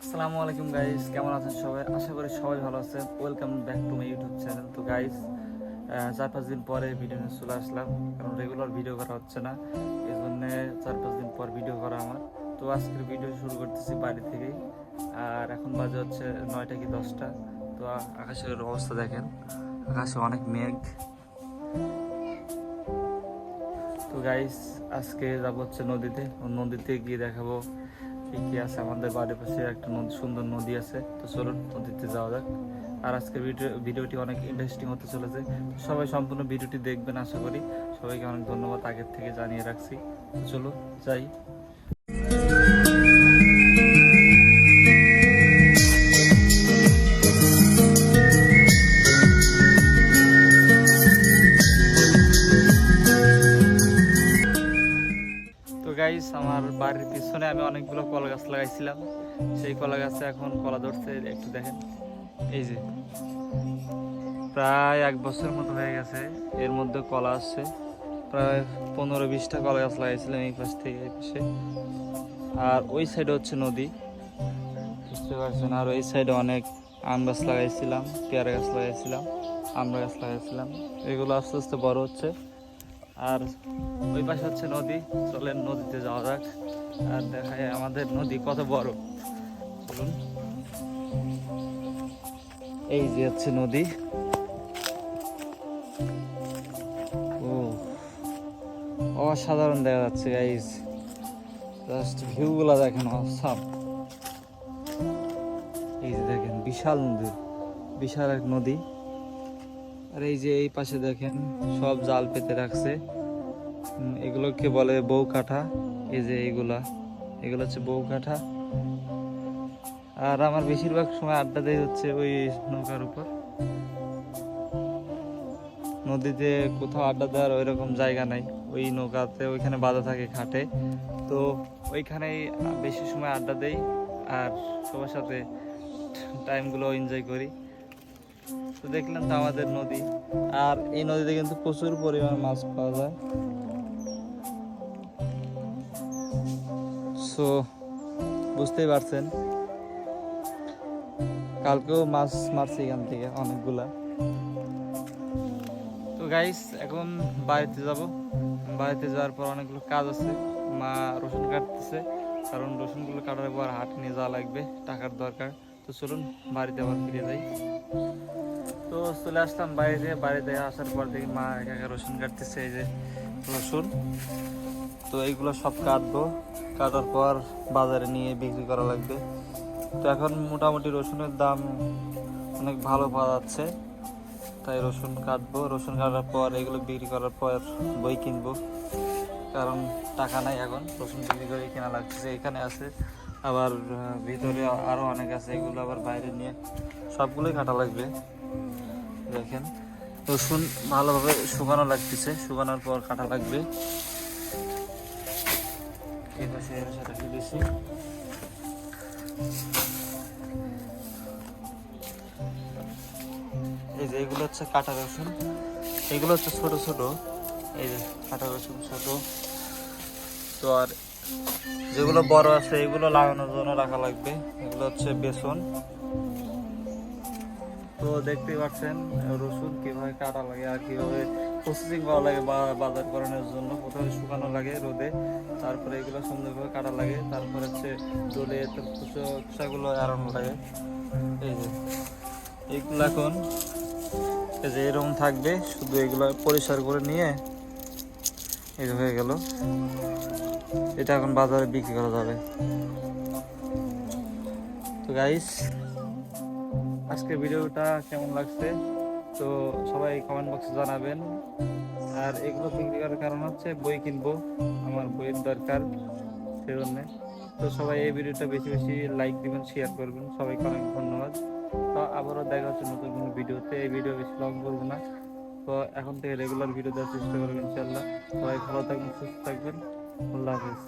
আসসালামু আলাইকুম গাইস, কেমন আছেন সবাই? আশা করি সবাই ভালো আছেন। Welcome back to my YouTube channel. তো গাইস, 4-5 দিন পরে ভিডিও নিয়ে চলে আসলাম, কারণ রেগুলার ভিডিও করা হচ্ছে না, এই জন্যে 4-5 দিন পর ভিডিও করা আমার। তো আজকের ভিডিও শুরু করতেছি বাড়ি থেকেই। আর এখন বাজে হচ্ছে 9টা কি 10টা। তো আকাশের অবস্থা দেখেন, আকাশে অনেক মেঘ। তো গাইস, আজকে যাবো হচ্ছে নদীতে। নদীতে গিয়ে দেখাবো কি কি আছে। আমাদের বাড়ির পাশে একটা নদী, সুন্দর নদী আছে। তো চলুন নদীতে যাওয়া যাক। আর আজকের ভিডিওটি অনেক ইন্টারেস্টিং হতে চলেছে। তো সবাই সম্পূর্ণ ভিডিওটি দেখবেন আশা করি। সবাইকে অনেক ধন্যবাদ আগের থেকে জানিয়ে রাখছি। তো চলো যাই। তো গাইস, আমার বাড়ির পিছনে আমি অনেকগুলো কলা গাছ লাগাইছিলাম। সেই কলা গাছে এখন কলা ধরছে, একটু দেখেন। এই যে প্রায় 1 বছর মতো হয়ে গেছে, এর মধ্যে কলা আসছে। প্রায় 15-20টা কলা গাছ লাগাইছিলাম এই পাশ থেকে এই পাশে। আর ওই সাইডে হচ্ছে নদী, বুঝতে পারছেন। আর ওই সাইডে অনেক আম গাছ লাগাইছিলাম, পেয়ারা গাছ লাগাইছিলাম, আমড়া গাছ লাগাইছিলাম। এগুলো আস্তে আস্তে বড় হচ্ছে। আর ওই পাশে হচ্ছে নদী। চলেন নদীতে যাওয়া যাক আর দেখায় আমাদের নদী কত বড়। চলুন। এই যে হচ্ছে নদী। ও, অসাধারণ দেখা যাচ্ছে গাইস, জাস্ট ভিউগুলা দেখেন, অসাম। এই যে দেখেন বিশাল নদী, বিশাল এক নদী। আর এই যে এই পাশে দেখেন সব জাল পেতে রাখছে। এগুলোকে বলে বউ কাঠা। এই যে এগুলো হচ্ছে বউ কাঠা। আর আমার বেশিরভাগ সময় আড্ডা দেয় হচ্ছে ওই নৌকার উপর। নদীতে কোথাও আড্ডা দেওয়ার ওই রকম জায়গা নাই, ওই নৌকাতে ওইখানে বাঁধা থাকে খাটে। তো ওইখানেই বেশি সময় আড্ডা দেই আর সবার সাথে টাইমগুলো এনজয় করি। তো দেখলাম তো আমাদের নদী। আর এই নদীতে কিন্তু প্রচুর পরিমাণ মাছ পাওয়া যায়। সো বুঝতেই পারছেন, কালকেও মাছ মারছি এখান থেকে অনেকগুলা। তো গাইস, এখন বাড়িতে যাব। বাড়িতে যাওয়ার পর অনেকগুলো কাজ আছে। মা রসুন কাটতেছে, কারণ রসুনগুলো কাটার পর হাট নিয়ে যাওয়া লাগবে, টাকার দরকার। তো চলুন বাড়িতে আবার ফিরে যাই। তো চলে আসলাম বাড়িতে। বাড়িতে আসার পর দেখি মা একা একা রসুন কাটতেছে। এই যে রসুন, তো এইগুলো সব কাটবো। কাটার পর বাজারে নিয়ে বিক্রি করা লাগবে। তো এখন মোটামুটি রসুনের দাম অনেক ভালো পাওয়া যাচ্ছে, তাই রসুন কাটবো। রসুন কাটার পর এগুলো বিক্রি করার পর বই কিনবো, কারণ টাকা নাই এখন। রসুন বিক্রি করে কেনা লাগছে। এখানে আছে আবার ভিতরে আরও অনেক আছে, এগুলো আবার বাইরে নিয়ে সবগুলোই কাটা লাগবে। দেখেন রসুন ভালোভাবে শুকানো লাগতেছে, শুকানোর পর কাটা লাগবে। এই পাশে রেখে দিয়েছি। এই যে এগুলো হচ্ছে কাটা রসুন, এগুলো হচ্ছে ছোট ছোট। এই যে কাটা রসুন ছোট। তো আর যেগুলো বড় আছে এগুলো লাগানোর জন্য রাখা লাগবে। এগুলো হচ্ছে বেসন। তো দেখতেই পাচ্ছেন রসুন কিভাবে কাটা লাগে আর কিভাবে প্রসেসিং করা লাগে বাজার করানোর জন্য। প্রথমে শুকানো লাগে রোদে, তারপরে এগুলো সুন্দরভাবে কাটা লাগে, তারপর হচ্ছে দলে খোসাগুলো এড়ানো লাগে। এই যে এইগুলো এখন এই যে এরকম থাকবে, শুধু এগুলো পরিষ্কার করে নিয়ে এই হয়ে গেল। এটা এখন বাজারে বিক্রি করা যাবে। তো গাইস, আজকের ভিডিওটা কেমন লাগছে তো সবাই কমেন্ট বক্সে জানাবেন। আর এগুলো বিক্রি করার কারণ হচ্ছে বই কিনবো, আমার বইয়ের দরকার, সেজন্যে। তো সবাই এই ভিডিওটা বেশি বেশি লাইক দিবেন, শেয়ার করবেন। সবাইকে অনেক ধন্যবাদ। তো আবারও দেখা হচ্ছে নতুন কোনো ভিডিওতে। এই ভিডিও বেশি লং করবো না। তো এখন থেকে রেগুলার ভিডিও দেওয়ার চেষ্টা করবেন ইনশাল্লাহ। সবাই ভালো থাকবেন, সুস্থ থাকবেন। আল্লাহ হাফিজ।